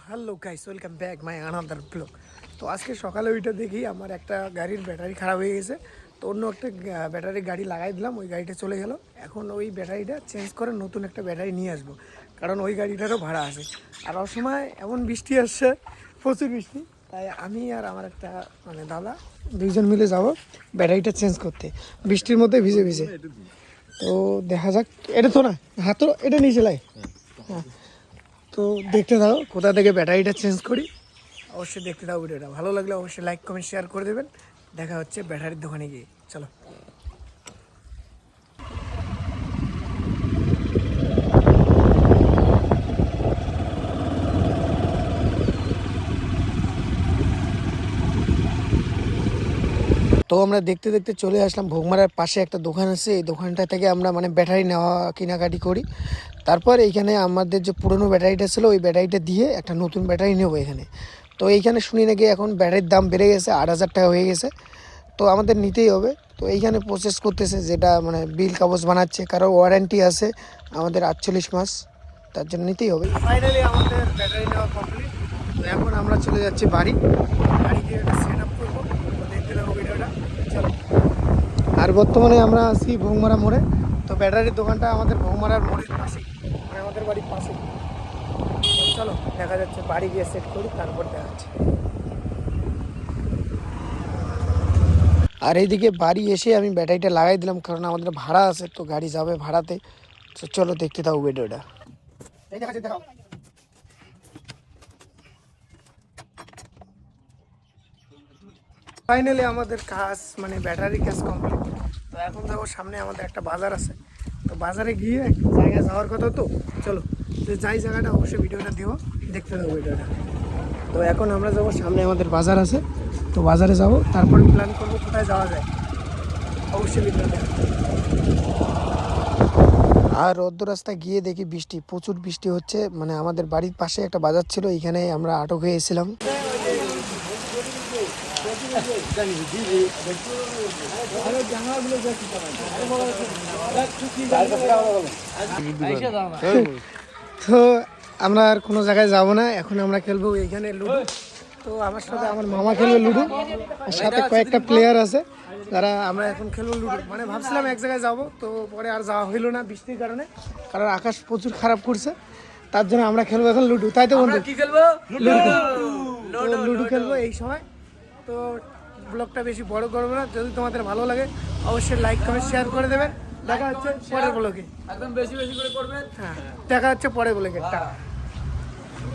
Hello guys, welcome back my another blog. তো আজকে সকালে ওইটা দেখি আমার একটা গাড়ির ব্যাটারি খারাপ হয়ে গেছে। তো অন্য একটা ব্যাটারি গাড়ি লাগাই দিলাম, ওই গাড়িটা চলে গেল। এখন ওই ব্যাটারিটা চেঞ্জ করে নতুন একটা ব্যাটারি নিয়ে আসবো, কারণ ওই গাড়িটারও ভাড়া আছে। আর অসময় এমন বৃষ্টি আসছে, প্রচুর বৃষ্টি, তাই আমি আর আমার একটা দাদা দুইজন মিলে যাব ব্যাটারিটা চেঞ্জ করতে, বৃষ্টির মধ্যে ভিজে ভিজে। তো দেখা যাক, এটা তো না হাত, এটা নিয়ে চলাই। হ্যাঁ, তো দেখতে দাও কোথা থেকে ব্যাটারিটা চেঞ্জ করি। অবশ্যই দেখতে দাও ভিডিওটা, ভালো লাগলে অবশ্যই লাইক কমেন্ট শেয়ার করে দেবেন। দেখা হচ্ছে ব্যাটারির দোকানে গিয়ে, চলো। তো আমরা দেখতে দেখতে চলে আসলাম ভোগমারার পাশে একটা দোকান আছে, এই দোকানটা থেকে আমরা ব্যাটারি নেওয়া কেনাকাটি করি। তারপর এইখানে আমাদের যে পুরনো ব্যাটারিটা ছিল ওই ব্যাটারিটা দিয়ে একটা নতুন ব্যাটারি নেবো এখানে। তো এইখানে শুনি নাকি এখন ব্যাটারির দাম বেড়ে গেছে, 8,000 টাকা হয়ে গেছে। তো আমাদের নিতেই হবে। তো এইখানে প্রসেস করতেছে, যেটা বিল কাগজ বানাচ্ছে, কারো ওয়ারেন্টি আছে আমাদের 48 মাস, তার জন্য নিতেই হবে। ফাইনালি আমাদের ব্যাটারি নেওয়া কমপ্লিট। তো এখন আমরা চলে যাচ্ছি বাড়ি গিয়ে একটা সেট আপ করবো। দেখতে থাকবো ভিডিওটা, চলো। আর বর্তমানে আমরা আছি ভোগমারা মোড়ে। তো ব্যাটারির দোকানটা আমাদের ভোগমারার মোড়ের পাশেই, আমাদের বাড়ির পাশে। চলো দেখা যাচ্ছে, বাড়ি গিয়ে সেট করি, তারপর দেখা যাচ্ছে। আর এইদিকে বাড়ি এসে আমি ব্যাটারিটা লাগাই দিলাম, কারণ আমাদের ভাড়া আছে, তো গাড়ি যাবে ভাড়াতে। তো চলো দেখতে থাকো ভিডিওটা। ফাইনালি আমাদের কাজ ব্যাটারি কাজ কমপ্লিট। তো এখন দেখো সামনে আমাদের একটা বাজার আছে, তো বাজারে গিয়ে জায়গায় যাওয়ার কথা। তো চলো, যে যাই জায়গাটা অবশ্যই ভিডিওটা দিও, দেখতে থাকো ভিডিওটা। তো এখন আমরা যাবো, সামনে আমাদের বাজার আছে, তো বাজারে যাব, তারপর প্ল্যান করবো কোথায় যাওয়া যায়, অবশ্যই ভিডিওটা। আর রোদ্দুর রাস্তা গিয়ে দেখি বৃষ্টি, প্রচুর বৃষ্টি হচ্ছে। আমাদের বাড়ির পাশে একটা বাজার ছিল, এখানে আমরা আটক হয়ে এসেছিলাম। তো আমরা আর কোনো জায়গায় যাব না, এখন আমরা খেলবো এইখানে লুডো। তো আমার সাথে আমার মামা খেলবে লুডো, আর সাথে কয়েকটা প্লেয়ার আছে যারা, আমরা এখন খেলবো লুডো। ভাবছিলাম এক জায়গায় যাব, তো পরে আর যাওয়া হইলো না বৃষ্টির কারণে, কারণ আকাশ প্রচুর খারাপ করছে। তার জন্য আমরা খেলবো এখন লুডো, তাই তো বন্ধু? কি খেলবো? লুডো খেলবো এই সময়। তো ব্লগটা বেশি বড় করবো না, যদি তোমাদের ভালো লাগে অবশ্যই লাইক কমেন্ট শেয়ার করে দেবেন। দেখা হচ্ছে পরের ব্লগে, একদম বেশি বেশি করে করবেন। হ্যাঁ, দেখা হচ্ছে পরের ব্লগে।